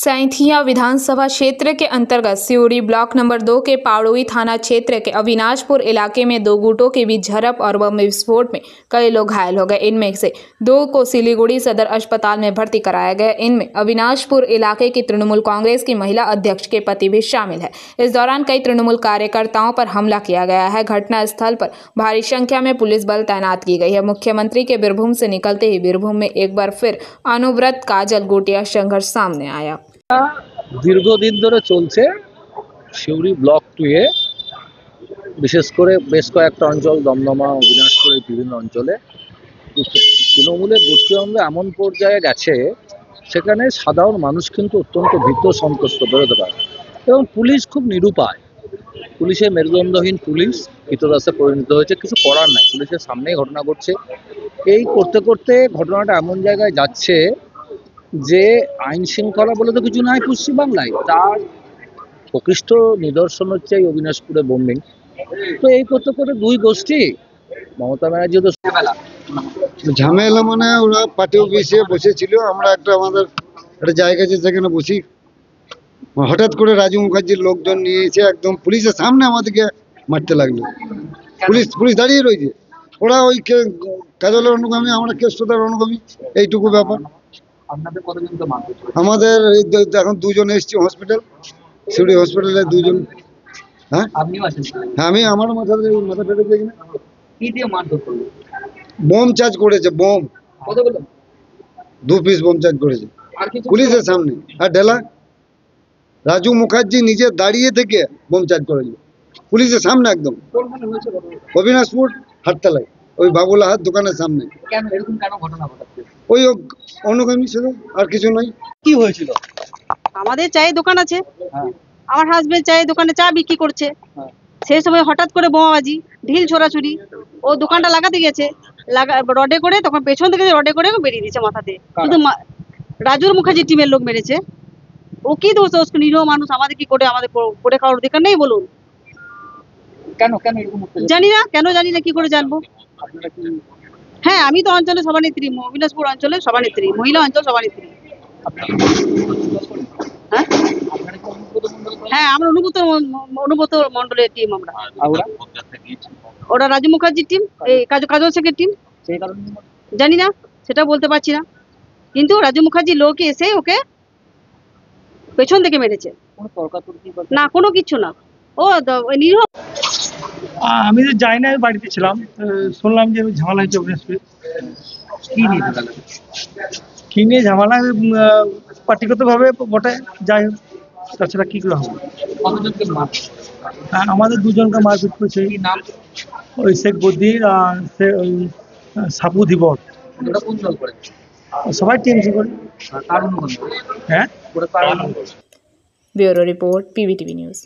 सैंथिया विधानसभा क्षेत्र के अंतर्गत सिउड़ी ब्लॉक नंबर 2 के पाड़ोई थाना क्षेत्र के अविनाशपुर इलाके में दो गुटों के बीच झड़प और बम विस्फोट में कई लोग घायल हो गए। इनमें से दो को सिलीगुड़ी सदर अस्पताल में भर्ती कराया गया। इनमें अविनाशपुर इलाके की तृणमूल कांग्रेस की महिला अध्यक्ष के पति भी शामिल है। इस दौरान कई तृणमूल कार्यकर्ताओं पर हमला किया गया है। घटना स्थल पर भारी संख्या में पुलिस बल तैनात की गई है। मुख्यमंत्री के बीरभूम से निकलते ही बीरभूम में एक बार फिर अनुव्रत काजल गोटिया संघर्ष सामने आया। दीर्घदिन धरे चलছে সিউড়ি ব্লক 2 এ বিশেষ করে বেশ কয়েকটা অঞ্চল দমদমা অবিনাশপুরের বিভিন্ন অঞ্চলে তৃণমূলের গোষ্ঠী আমরা এমন পর্যায়ে গেছে সেখানে সাধারণ মানুষ কিন্তু অত্যন্ত ভীত সন্ত্রস্ত বেরোতে পারে এবং পুলিশ খুব নিরুপায়। পুলিশের মেরুদণ্ডহীন পুলিশ কীটদাসে পরিণত হয়েছে, কিছু করার নাই, পুলিশের সামনেই ঘটনা ঘটছে। এই করতে করতে ঘটনাটা এমন জায়গায় যাচ্ছে যে আইন শৃঙ্খলা বলে তো কিছু নাই পশ্চিমবাংলায়, তার প্রকৃষ্ট নিদর্শন হচ্ছে এই অবিনাশপুরে বোম্বিং। তো এই করতে করতে দুই গোষ্ঠী মমতা ব্যানার্জি তো ঝামেলা মানে ওরা পার্টি অফিসে বসেছিল, আমরা আমাদের একটা জায়গা আছে সেখানে বসি, হঠাৎ করে রাজু মুখার্জির লোকজন নিয়ে এসে একদম পুলিশের সামনে আমাদেরকে মারতে লাগলো। পুলিশ দাঁড়িয়ে রয়েছে, ওরা ওই কাজলের অনুগামী, আমরা কেষ্টদার অনুগামী, এইটুকু ব্যাপার। আমাদের এখন দুজন এসছি হসপিটাল, সিউড়ি হসপিটালে দুজন। হ্যাঁ আমি আমার মাথা ফেটে দেখি না, বোম চার্জ করেছে, বোম 2 পিস বোম চার্জ করেছে পুলিশের সামনে। আর ঢেলা রাজু মুখার্জি নিজে দাঁড়িয়ে থেকে বোম চার্জ করেছে পুলিশের সামনে একদম। অবিনাশপুর হাটতলায় ওই বাবুলাহাট দোকানের সামনে। ওই অনুগামী ছিল, আর কিছু নয়। কি হয়েছিল? আমাদের চায়ের দোকান আছে, আমার হাজবেন্ড চায়ের দোকানে চা বিক্রি করছে, সেই সময় হঠাৎ করে বোমাবাজি, ঢিল ছোড়াছুরি। ও দোকানটা লাগাতে গেছে, রডে করে, তখন পেছন থেকে রডে করে বেরিয়ে দিয়েছে মাথাতে। শুধু রাজুর মুখার্জি টিমের লোক মেরেছে। ও কি দোষ? নিরীহ মানুষ, আমাদের কি করে, আমাদের করে খাওয়ার অধিকার নেই? বলুন কেন জানি না, জানি না, কি করে জানবো? হ্যাঁ, আমি তো অঞ্চলে সভানেত্রী, অবিনাশপুর অঞ্চলে সভানেত্রী, মহিলা অঞ্চল সভানেত্রী। হ্যাঁ, আমরা অনুব্রত মন্ডলের টিম। আমরা ওরা রাজু মুখার্জির টিম, এই কাজল শেখের টিম। জানি না, সেটা বলতে পারছি না, কিন্তু রাজু মুখার্জির লোক এসে ওকে পেছন থেকে মেরেছে। না, কোনো কিছু না, ও নিরীহ। আমি তো যাই না, বাড়িতে ছিলাম, শুনলাম যে ঝামেলা হয়েছে অবিনাশপুরে। কি নিয়ে ঝামেলা? পার্টিগত ভাবে বটে, যাই হোক, তাছাড়া কি করে হবে? আমাদের দুজনকে মারপিট করেছে, ওই শেখ বদ্দির আর ওই সাপু ধীবর, সবাই টিএমসি করে। হ্যাঁ, ব্যুরো রিপোর্ট, PVTV নিউজ।